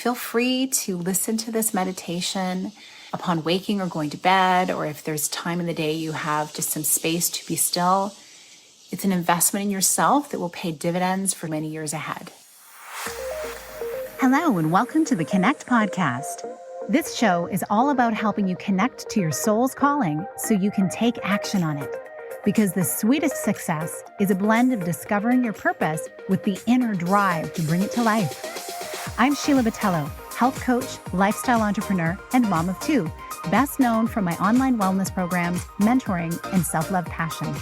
feel free to listen to this meditation upon waking or going to bed, or if there's time in the day you have just some space to be still. It's an investment in yourself that will pay dividends for many years ahead. Hello, and welcome to the Connect podcast. This show is all about helping you connect to your soul's calling so you can take action on it. Because the sweetest success is a blend of discovering your purpose with the inner drive to bring it to life. I'm Sheila, health coach, lifestyle entrepreneur, and mom of two, best known for my online wellness programs, mentoring, and self-love passion.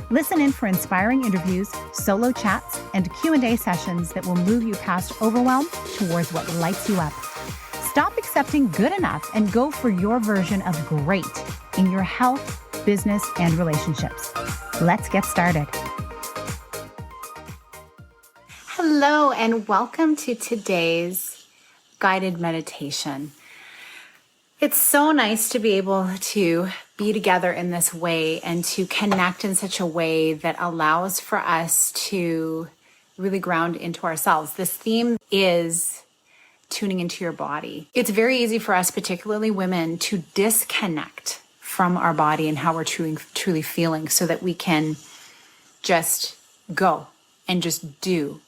Listen in for inspiring interviews, solo chats, and Q&A sessions that will move you past overwhelm towards what lights you up. Stop accepting good enough and go for your version of great in your health, business, and relationships. Let's get started. Hello, and welcome to today's guided meditation. It's so nice to be able to be together in this way and to connect in such a way that allows for us to really ground into ourselves. This theme is tuning into your body. It's very easy for us, particularly women, to disconnect from our body and how we're truly feeling so that we can just go and just do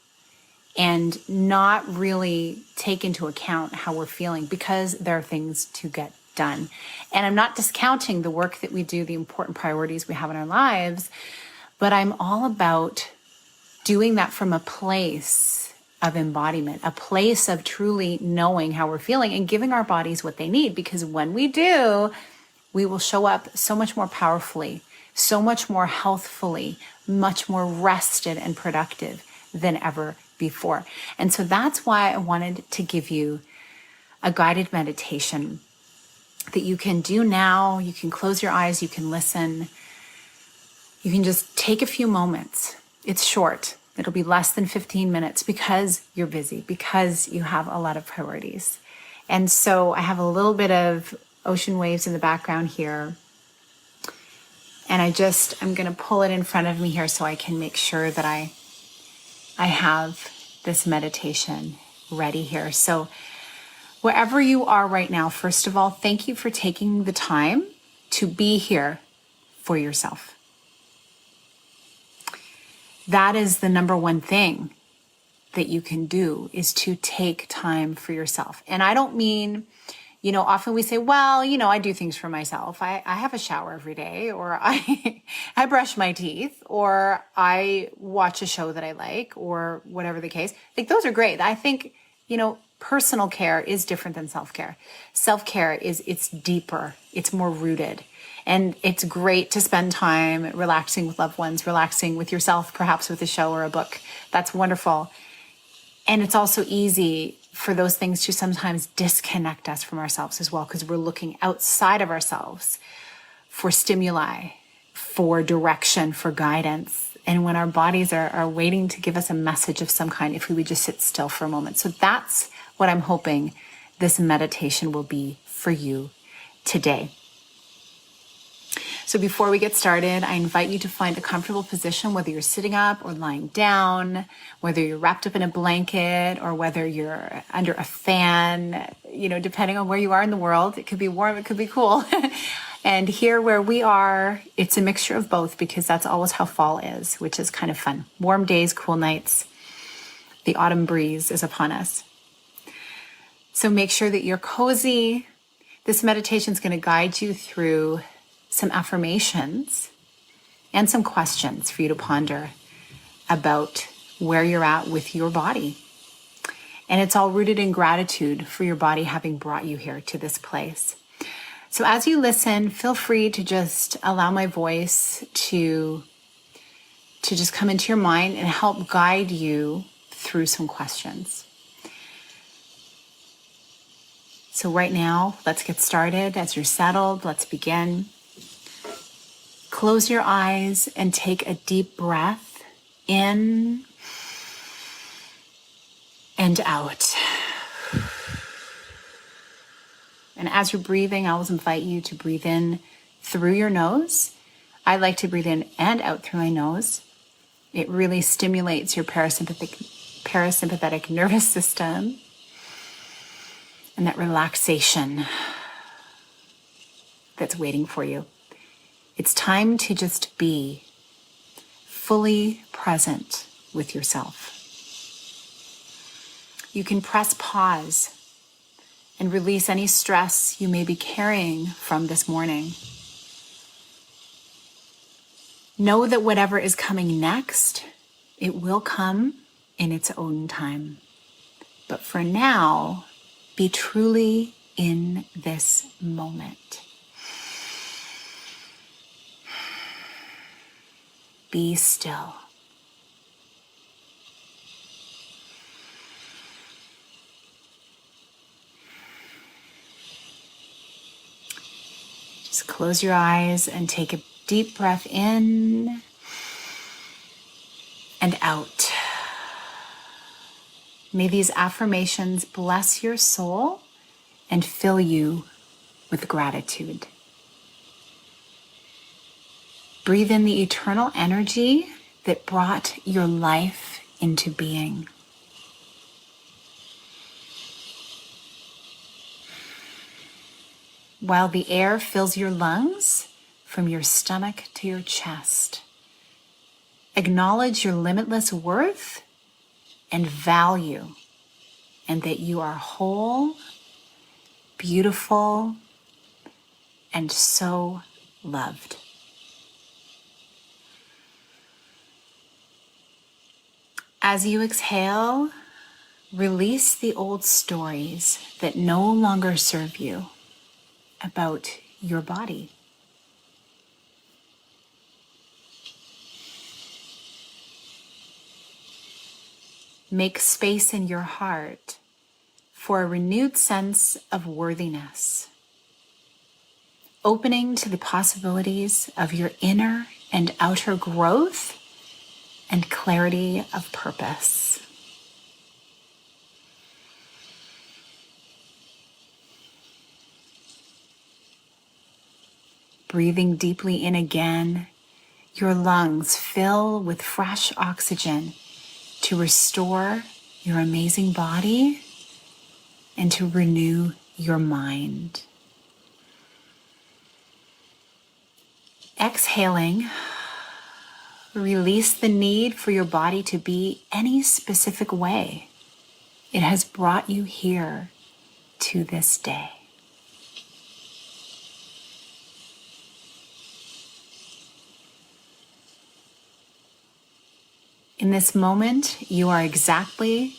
and not really take into account how we're feeling because there are things to get done. And I'm not discounting the work that we do, the important priorities we have in our lives, but I'm all about doing that from a place of embodiment, a place of truly knowing how we're feeling and giving our bodies what they need. Because when we do, we will show up so much more powerfully, so much more healthfully, much more rested and productive than ever before. And so that's why I wanted to give you a guided meditation that you can do now. You can close your eyes, you can listen. You can just take a few moments. It's short. It'll be less than 15 minutes because you're busy, because you have a lot of priorities. And so I have a little bit of ocean waves in the background here. And I'm going to pull it in front of me here so I can make sure that I have this meditation ready here. So wherever you are right now, first of all, thank you for taking the time to be here for yourself. That is the number one thing that you can do, is to take time for yourself. And I don't mean, often we say, well, I do things for myself. I have a shower every day, or I brush my teeth, or I watch a show that I like, or whatever the case. Like, those are great. I think, personal care is different than self-care. Self-care it's deeper, it's more rooted. And it's great to spend time relaxing with loved ones, relaxing with yourself, perhaps with a show or a book. That's wonderful. And it's also easy for those things to sometimes disconnect us from ourselves as well, because we're looking outside of ourselves for stimuli, for direction, for guidance. And when our bodies are waiting to give us a message of some kind, if we would just sit still for a moment. So that's what I'm hoping this meditation will be for you today. So before we get started, I invite you to find a comfortable position, whether you're sitting up or lying down, whether you're wrapped up in a blanket or whether you're under a fan, depending on where you are in the world. It could be warm, it could be cool. And here where we are, it's a mixture of both, because that's always how fall is, which is kind of fun. Warm days, cool nights. The autumn breeze is upon us. So make sure that you're cozy. This meditation is going to guide you through some affirmations and some questions for you to ponder about where you're at with your body. And it's all rooted in gratitude for your body having brought you here to this place. So as you listen, feel free to just allow my voice to just come into your mind and help guide you through some questions. So right now, let's get started. As you're settled, let's begin. Close your eyes and take a deep breath in and out. And as you're breathing, I always invite you to breathe in through your nose. I like to breathe in and out through my nose. It really stimulates your parasympathetic nervous system. and that relaxation that's waiting for you. It's time to just be fully present with yourself. You can press pause and release any stress you may be carrying from this morning. Know that whatever is coming next, it will come in its own time. But for now, be truly in this moment. Be still. Just close your eyes and take a deep breath in and out. May these affirmations bless your soul and fill you with gratitude. Breathe in the eternal energy that brought your life into being. While the air fills your lungs from your stomach to your chest, acknowledge your limitless worth and value, and that you are whole, beautiful, and so loved. As you exhale, release the old stories that no longer serve you about your body. Make space in your heart for a renewed sense of worthiness, opening to the possibilities of your inner and outer growth and clarity of purpose. Breathing deeply in again, your lungs fill with fresh oxygen to restore your amazing body and to renew your mind. Exhaling, release the need for your body to be any specific way. It has brought you here to this day. In this moment, you are exactly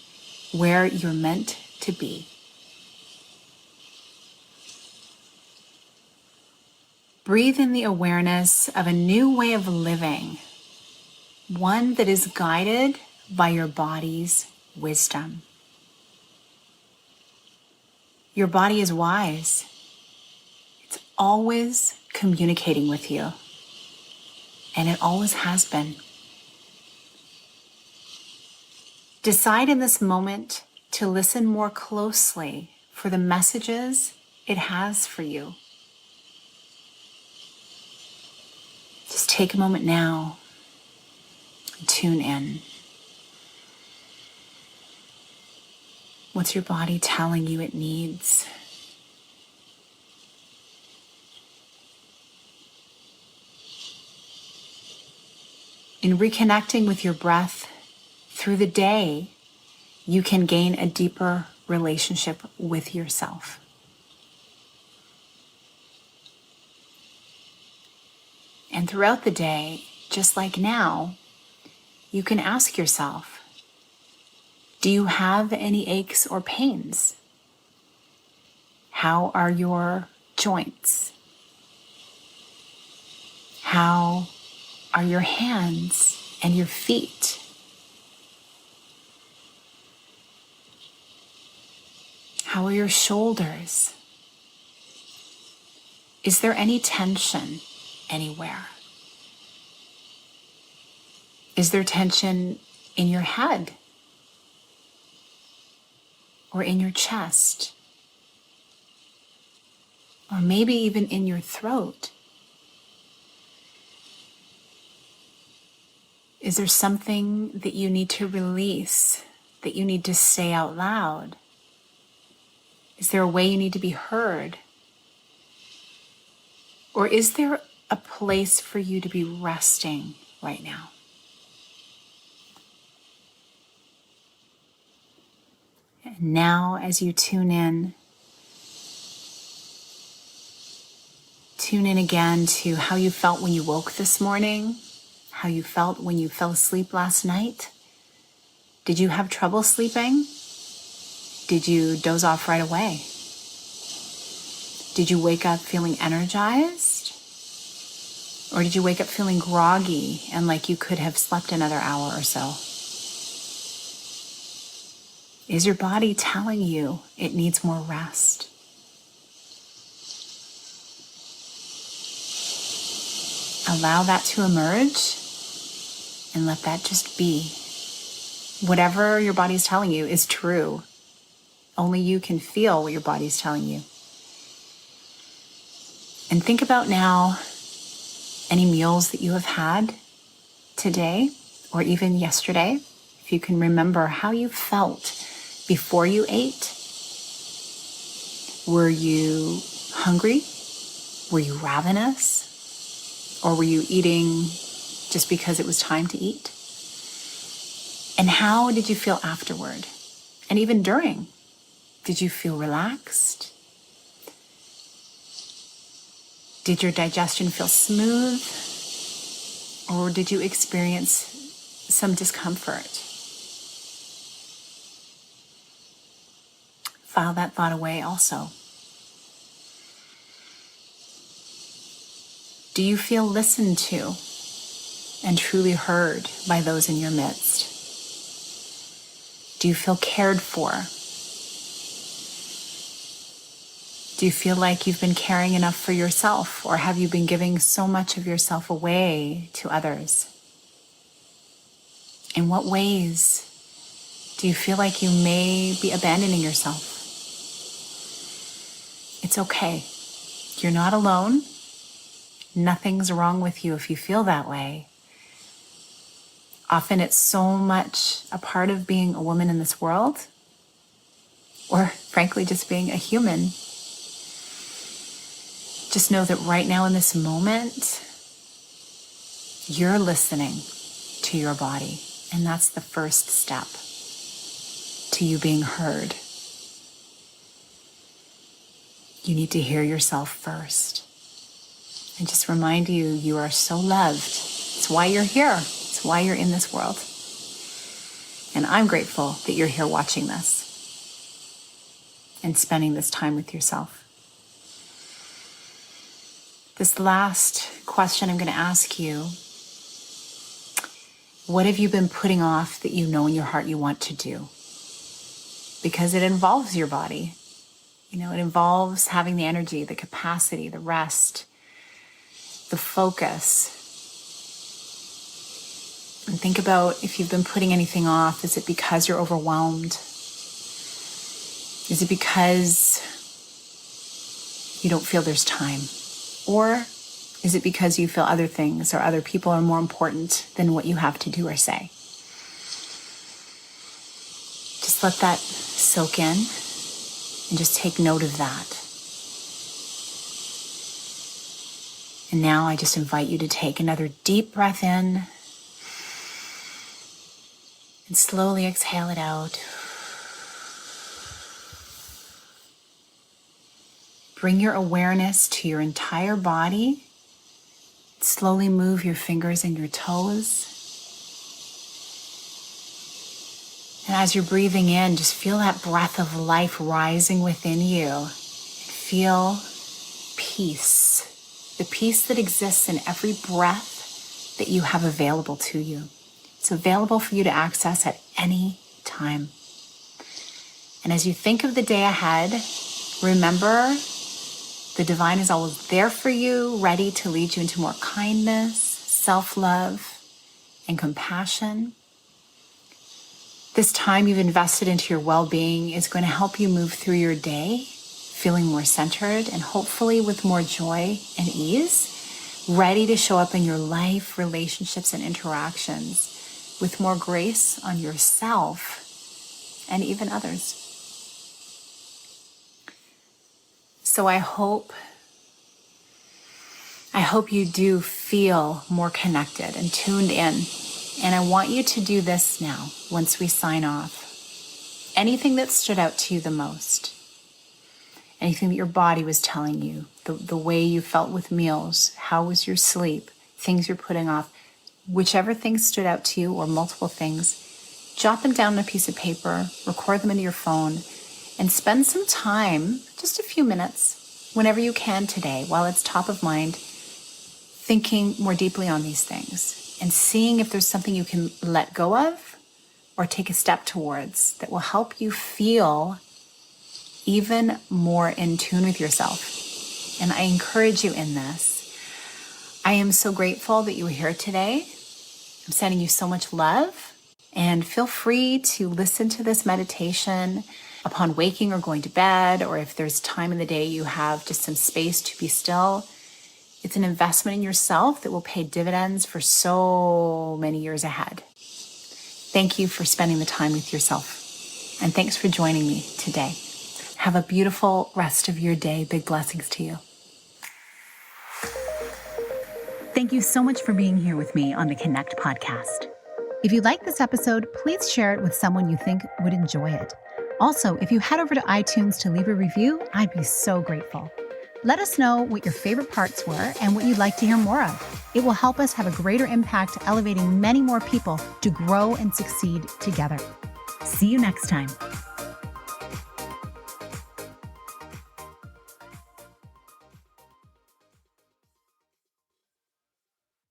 where you're meant to be. Breathe in the awareness of a new way of living, one that is guided by your body's wisdom. Your body is wise. It's always communicating with you, and it always has been. Decide in this moment to listen more closely for the messages it has for you. Just take a moment now and tune in. What's your body telling you it needs? In reconnecting with your breath through the day, you can gain a deeper relationship with yourself. And throughout the day, just like now, you can ask yourself, do you have any aches or pains? How are your joints? How are your hands and your feet? How are your shoulders? Is there any tension anywhere? Is there tension in your head or in your chest? Or maybe even in your throat? Is there something that you need to release, that you need to say out loud? Is there a way you need to be heard? Or is there a place for you to be resting right now? And now, as you tune in again to how you felt when you woke this morning, how you felt when you fell asleep last night. Did you have trouble sleeping? Did you doze off right away? Did you wake up feeling energized? Or did you wake up feeling groggy and like you could have slept another hour or so? Is your body telling you it needs more rest? Allow that to emerge and let that just be. Whatever your body's telling you is true. Only you can feel what your body's telling you. And think about now any meals that you have had today or even yesterday. If you can remember how you felt before you ate. Were you hungry? Were you ravenous? Or were you eating just because it was time to eat? And how did you feel afterward? And even during? Did you feel relaxed? Did your digestion feel smooth? Or did you experience some discomfort? File that thought away also. Do you feel listened to and truly heard by those in your midst? Do you feel cared for? Do you feel like you've been caring enough for yourself, or have you been giving so much of yourself away to others? In what ways do you feel like you may be abandoning yourself? It's okay. You're not alone. Nothing's wrong with you if you feel that way. Often it's so much a part of being a woman in this world, or frankly, just being a human. Just know that right now in this moment, you're listening to your body, and that's the first step to you being heard. You need to hear yourself first. And just remind you, you are so loved. It's why you're here. It's why you're in this world. And I'm grateful that you're here watching this and spending this time with yourself. This last question I'm going to ask you, what have you been putting off that you know in your heart you want to do? Because it involves your body. You know, it involves having the energy, the capacity, the rest, the focus. And think about if you've been putting anything off. Is it because you're overwhelmed? Is it because you don't feel there's time? Or is it because you feel other things or other people are more important than what you have to do or say? Just let that soak in and just take note of that. And now I just invite you to take another deep breath in and slowly exhale it out. Bring your awareness to your entire body. Slowly move your fingers and your toes. And as you're breathing in, just feel that breath of life rising within you. And feel peace. The peace that exists in every breath that you have available to you. It's available for you to access at any time. And as you think of the day ahead, remember the divine is always there for you, ready to lead you into more kindness, self-love, and compassion. This time you've invested into your well-being is going to help you move through your day, feeling more centered and hopefully with more joy and ease, ready to show up in your life, relationships, and interactions with more grace on yourself and even others. So I hope you do feel more connected and tuned in. And I want you to do this now once we sign off. Anything that stood out to you the most, anything that your body was telling you, the way you felt with meals, how was your sleep, things you're putting off, whichever things stood out to you or multiple things, jot them down on a piece of paper, record them into your phone, and spend some time, just a few minutes, whenever you can today, while it's top of mind, thinking more deeply on these things and seeing if there's something you can let go of or take a step towards that will help you feel even more in tune with yourself. And I encourage you in this. I am so grateful that you were here today. I'm sending you so much love, and feel free to listen to this meditation upon waking or going to bed, or if there's time in the day you have just some space to be still. It's an investment in yourself that will pay dividends for so many years ahead. Thank you for spending the time with yourself. And thanks for joining me today. Have a beautiful rest of your day. Big blessings to you. Thank you so much for being here with me on the Connect podcast. If you like this episode, please share it with someone you think would enjoy it. Also, if you head over to iTunes to leave a review, I'd be so grateful. Let us know what your favorite parts were and what you'd like to hear more of. It will help us have a greater impact, elevating many more people to grow and succeed together. See you next time.